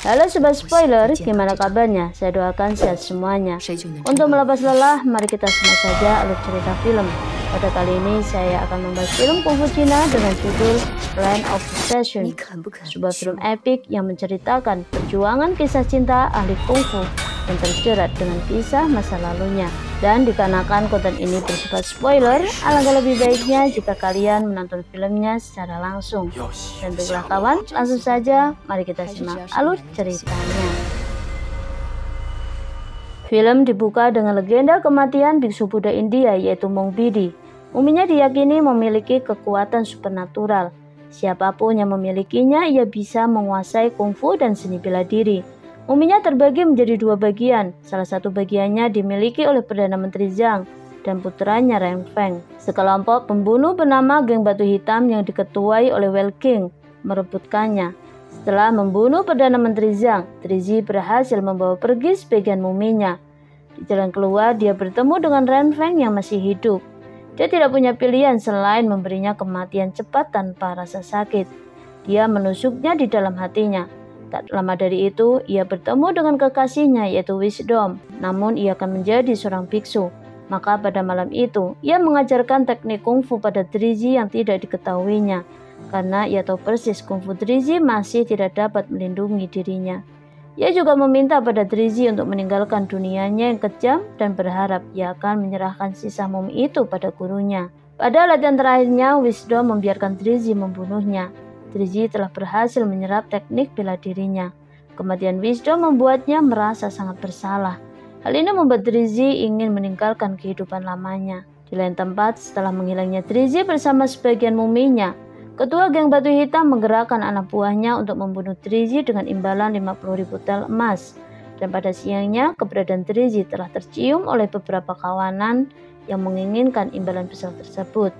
Halo Sobat Spoiler, gimana kabarnya? Saya doakan sehat semuanya. Untuk melepas lelah, mari kita simak saja alur cerita film. Pada kali ini saya akan membahas film Kung Fu Cina dengan judul Land of Possession, sebuah film epik yang menceritakan perjuangan kisah cinta ahli Kung Fu yang terjerat dengan kisah masa lalunya. Dan dikarenakan konten ini bersifat spoiler, alangkah lebih baiknya jika kalian menonton filmnya secara langsung. Dan baiklah kawan, langsung saja mari kita simak alur ceritanya. Film dibuka dengan legenda kematian biksu Buddha India yaitu Mong Bidi. Muminya diyakini memiliki kekuatan supernatural. Siapapun yang memilikinya, ia bisa menguasai kungfu dan seni bela diri. Muminya terbagi menjadi dua bagian. Salah satu bagiannya dimiliki oleh Perdana Menteri Zhang dan putranya Ren Feng. Sekelompok pembunuh bernama Geng Batu Hitam yang diketuai oleh Wei King merebutkannya. Setelah membunuh Perdana Menteri Zhang, Trizi berhasil membawa pergi sebagian muminya. Di jalan keluar, dia bertemu dengan Ren Feng yang masih hidup. Dia tidak punya pilihan selain memberinya kematian cepat tanpa rasa sakit. Dia menusuknya di dalam hatinya. Tak lama dari itu, ia bertemu dengan kekasihnya yaitu Wisdom. Namun ia akan menjadi seorang biksu. Maka pada malam itu, ia mengajarkan teknik kungfu pada Trizi yang tidak diketahuinya. Karena ia tahu persis kungfu Trizi masih tidak dapat melindungi dirinya. Ia juga meminta pada Trizi untuk meninggalkan dunianya yang kejam dan berharap ia akan menyerahkan sisa mumi itu pada gurunya. Pada latihan terakhirnya, Wisdom membiarkan Trizi membunuhnya. Trizi telah berhasil menyerap teknik bela dirinya. Kematian Wisdom membuatnya merasa sangat bersalah. Hal ini membuat Trizi ingin meninggalkan kehidupan lamanya. Di lain tempat, setelah menghilangnya Trizi bersama sebagian muminya, ketua geng Batu Hitam menggerakkan anak buahnya untuk membunuh Trizi dengan imbalan 50.000 tel emas. Dan pada siangnya, keberadaan Trizi telah tercium oleh beberapa kawanan yang menginginkan imbalan besar tersebut.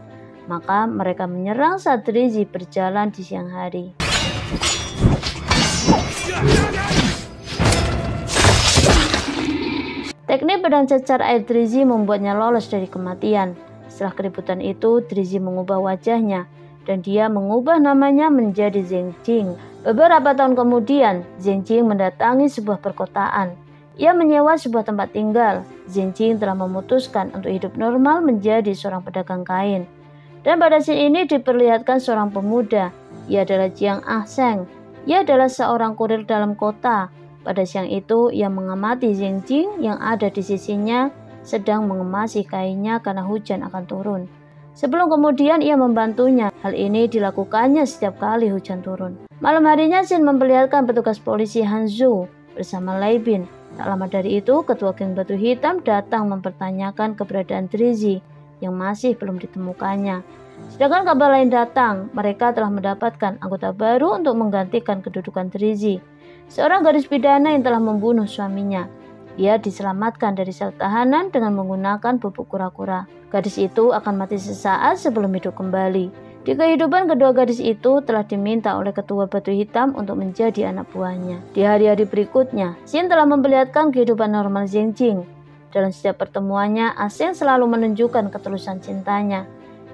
Maka mereka menyerang saat Trizi berjalan di siang hari. Teknik pedang cecar air Trizi membuatnya lolos dari kematian. Setelah keributan itu, Trizi mengubah wajahnya dan dia mengubah namanya menjadi Zheng Jing. Beberapa tahun kemudian, Zheng Jing mendatangi sebuah perkotaan. Ia menyewa sebuah tempat tinggal. Zheng Jing telah memutuskan untuk hidup normal menjadi seorang pedagang kain. Dan pada scene ini diperlihatkan seorang pemuda. Ia adalah Jiang Ah Seng. Ia adalah seorang kurir dalam kota. Pada siang itu, ia mengamati Zheng Jing yang ada di sisinya sedang mengemasi kainnya karena hujan akan turun. Sebelum kemudian ia membantunya. Hal ini dilakukannya setiap kali hujan turun. Malam harinya scene memperlihatkan petugas polisi Han Zhu bersama Lai Bin. Tak lama dari itu, ketua geng Batu Hitam datang mempertanyakan keberadaan Trizi yang masih belum ditemukannya. Sedangkan kabar lain datang, mereka telah mendapatkan anggota baru untuk menggantikan kedudukan Trizi, seorang gadis pidana yang telah membunuh suaminya. Ia diselamatkan dari sel tahanan dengan menggunakan bubuk kura-kura. Gadis itu akan mati sesaat sebelum hidup kembali. Di kehidupan kedua gadis itu telah diminta oleh ketua Batu Hitam untuk menjadi anak buahnya. Di hari-hari berikutnya, Xin telah memperlihatkan kehidupan normal Zheng Jing. Dalam setiap pertemuannya, Ah Seng selalu menunjukkan ketulusan cintanya.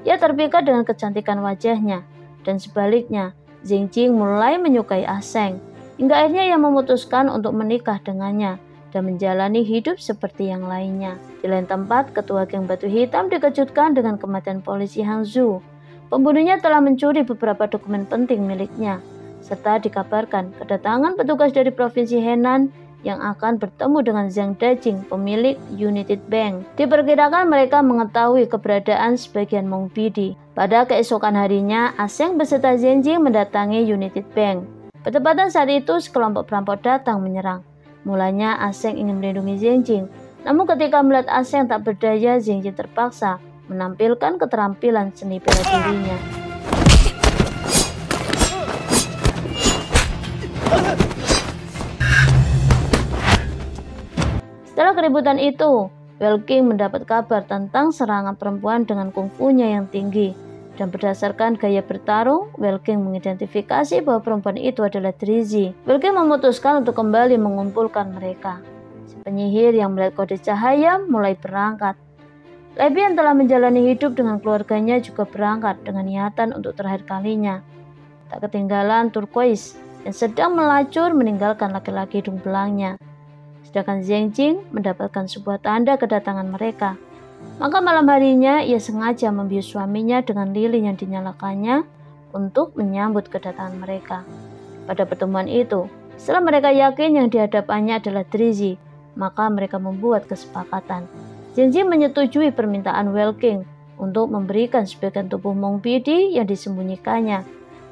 Ia terpikat dengan kecantikan wajahnya, dan sebaliknya, Zheng Jing mulai menyukai Ah Seng. Hingga akhirnya ia memutuskan untuk menikah dengannya dan menjalani hidup seperti yang lainnya. Di lain tempat, ketua geng Batu Hitam dikejutkan dengan kematian polisi Han Zhu. Pembunuhnya telah mencuri beberapa dokumen penting miliknya, serta dikabarkan kedatangan petugas dari provinsi Henan yang akan bertemu dengan Zhang Dajing, pemilik United Bank. Diperkirakan mereka mengetahui keberadaan sebagian Mong Bidi. Pada keesokan harinya, Ah Seng beserta Zheng Jing mendatangi United Bank. Bertepatan saat itu, sekelompok perampok datang menyerang. Mulanya Ah Seng ingin melindungi Zheng Jing, namun ketika melihat Ah Seng tak berdaya, Zheng Jing terpaksa menampilkan keterampilan seni bela dirinya. Setelah keributan itu, Wei King mendapat kabar tentang serangan perempuan dengan kungfunya yang tinggi. Dan berdasarkan gaya bertarung, Wei King mengidentifikasi bahwa perempuan itu adalah Trizi. Wei King memutuskan untuk kembali mengumpulkan mereka. Si penyihir yang melihat kode cahaya mulai berangkat. Lai Bin yang telah menjalani hidup dengan keluarganya juga berangkat dengan niatan untuk terakhir kalinya. Tak ketinggalan Turquoise yang sedang melacur meninggalkan laki-laki hidung belangnya. Sedangkan Zheng Jing mendapatkan sebuah tanda kedatangan mereka. Maka malam harinya ia sengaja membius suaminya dengan lilin yang dinyalakannya untuk menyambut kedatangan mereka. Pada pertemuan itu, setelah mereka yakin yang dihadapannya adalah Drizi, maka mereka membuat kesepakatan. Zheng Jing menyetujui permintaan Welking untuk memberikan sebagian tubuh Mong Bidi yang disembunyikannya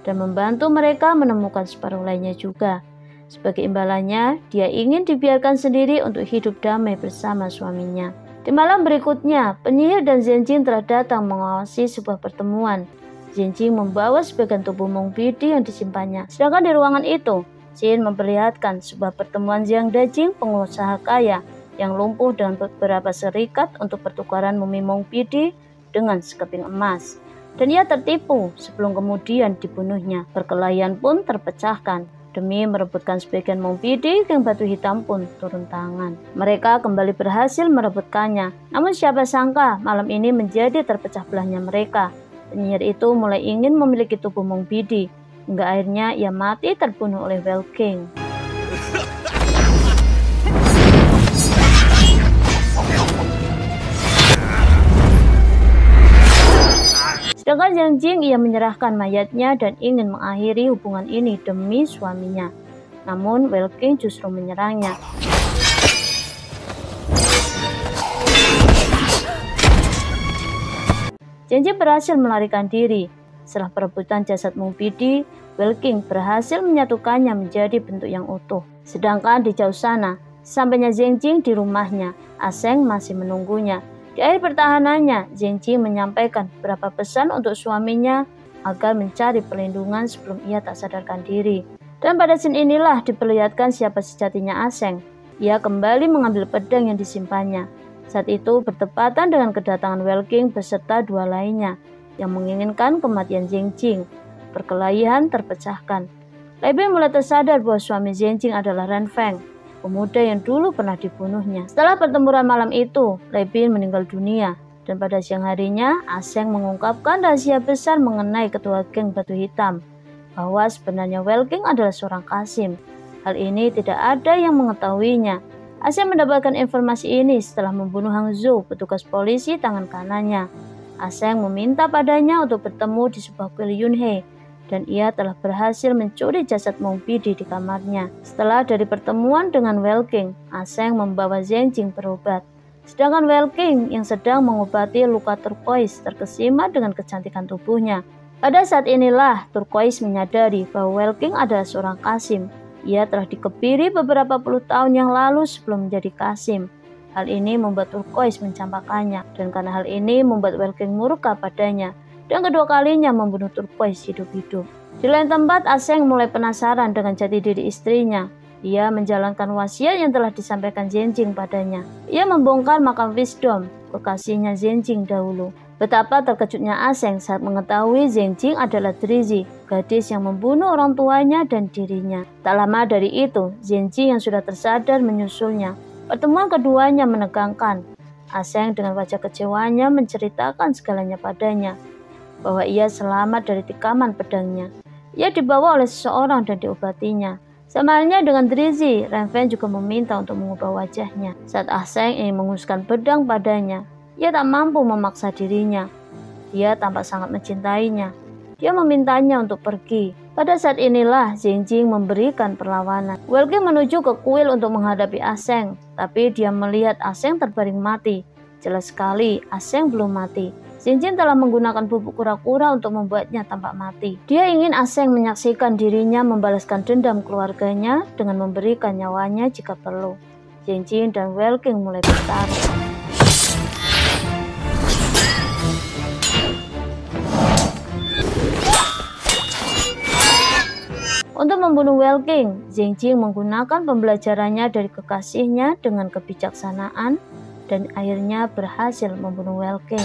dan membantu mereka menemukan separuh lainnya juga. Sebagai imbalannya, dia ingin dibiarkan sendiri untuk hidup damai bersama suaminya. Di malam berikutnya, penyihir dan Zheng Jing telah datang mengawasi sebuah pertemuan. Zheng Jing membawa sebagian tubuh Mong Bidi yang disimpannya. Sedangkan di ruangan itu, Jin memperlihatkan sebuah pertemuan Jiang Dajing, pengusaha kaya yang lumpuh dengan beberapa serikat untuk pertukaran mumi Mong Bidi dengan sekeping emas. Dan ia tertipu sebelum kemudian dibunuhnya. Perkelahian pun terpecahkan. Demi merebutkan sebagian Mong Bidi, geng batu hitam pun turun tangan. Mereka kembali berhasil merebutkannya. Namun siapa sangka malam ini menjadi terpecah belahnya mereka. Penyihir itu mulai ingin memiliki tubuh Mong Bidi, hingga akhirnya ia mati terbunuh oleh Welking. Sedangkan Zheng Jing ia menyerahkan mayatnya dan ingin mengakhiri hubungan ini demi suaminya. Namun Welking justru menyerangnya. Zheng Jing berhasil melarikan diri. Setelah perebutan jasad Mong Bidi, Welking berhasil menyatukannya menjadi bentuk yang utuh. Sedangkan di jauh sana, sampainya Zheng Jing di rumahnya, Aseng masih menunggunya. Di akhir pertahanannya, Zheng Jing menyampaikan beberapa pesan untuk suaminya agar mencari perlindungan sebelum ia tak sadarkan diri. Dan pada scene inilah diperlihatkan siapa sejatinya Aseng. Ia kembali mengambil pedang yang disimpannya. Saat itu bertepatan dengan kedatangan Welking beserta dua lainnya yang menginginkan kematian Zheng Jing. Perkelahian terpecahkan. Lei Bin mulai tersadar bahwa suami Zheng Jing adalah Ren Feng, pemuda yang dulu pernah dibunuhnya. Setelah pertempuran malam itu, Lei Bin meninggal dunia, dan pada siang harinya, Aseng mengungkapkan rahasia besar mengenai ketua geng batu hitam, bahwa sebenarnya Welking adalah seorang Qasim. Hal ini tidak ada yang mengetahuinya. Aseng mendapatkan informasi ini setelah membunuh Hang Zhou, petugas polisi tangan kanannya. Aseng meminta padanya untuk bertemu di sebuah kuil Yunhe, dan ia telah berhasil mencuri jasad Mong Bidi di kamarnya. Setelah dari pertemuan dengan Welking, Aseng membawa Zheng Jing berobat. Sedangkan Welking yang sedang mengobati luka turquoise terkesima dengan kecantikan tubuhnya. Pada saat inilah turquoise menyadari bahwa Welking adalah seorang Qasim. Ia telah dikebiri beberapa puluh tahun yang lalu sebelum menjadi Qasim. Hal ini membuat turquoise mencampakannya, dan karena hal ini membuat Welking murka padanya, dan kedua kalinya membunuh turquoise hidup-hidup. Di lain tempat, Aseng mulai penasaran dengan jati diri istrinya. Ia menjalankan wasiat yang telah disampaikan Zheng Jing padanya. Ia membongkar makam Wisdom, kekasihnya Zheng Jing dahulu. Betapa terkejutnya Aseng saat mengetahui Zheng Jing adalah Drizi, gadis yang membunuh orang tuanya dan dirinya. Tak lama dari itu, Zheng Jing yang sudah tersadar menyusulnya. Pertemuan keduanya menegangkan. Aseng dengan wajah kecewanya menceritakan segalanya padanya, bahwa ia selamat dari tikaman pedangnya. Ia dibawa oleh seseorang dan diobatinya. Sama halnya dengan Drizi, Ren Feng juga meminta untuk mengubah wajahnya. Saat Aseng ingin menguskan pedang padanya, ia tak mampu memaksa dirinya. Dia tampak sangat mencintainya. Dia memintanya untuk pergi. Pada saat inilah Zheng Jing memberikan perlawanan. Welking menuju ke kuil untuk menghadapi Aseng, tapi dia melihat Aseng terbaring mati. Jelas sekali Aseng belum mati. Zheng Jing telah menggunakan bubuk kura-kura untuk membuatnya tampak mati. Dia ingin Aseng menyaksikan dirinya membalaskan dendam keluarganya dengan memberikan nyawanya jika perlu. Zheng Jing dan Welking mulai bertarung. Untuk membunuh Welking, Zheng Jing menggunakan pembelajarannya dari kekasihnya dengan kebijaksanaan dan akhirnya berhasil membunuh Welking.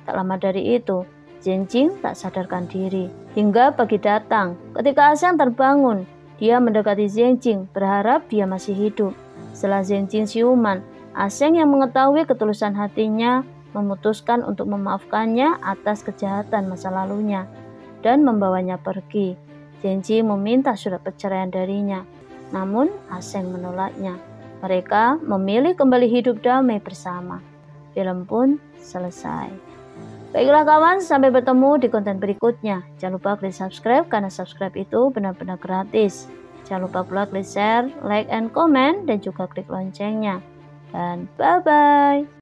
Tak lama dari itu, Zheng Jing tak sadarkan diri. Hingga pagi datang, ketika Aseng terbangun, dia mendekati Zheng Jing berharap dia masih hidup. Setelah Zheng Jing siuman, Aseng yang mengetahui ketulusan hatinya memutuskan untuk memaafkannya atas kejahatan masa lalunya dan membawanya pergi. Zenji meminta surat perceraian darinya, namun Aseng menolaknya. Mereka memilih kembali hidup damai bersama. Film pun selesai. Baiklah kawan, sampai bertemu di konten berikutnya. Jangan lupa klik subscribe karena subscribe itu benar-benar gratis. Jangan lupa pula klik share, like, and comment, dan juga klik loncengnya. Dan bye-bye.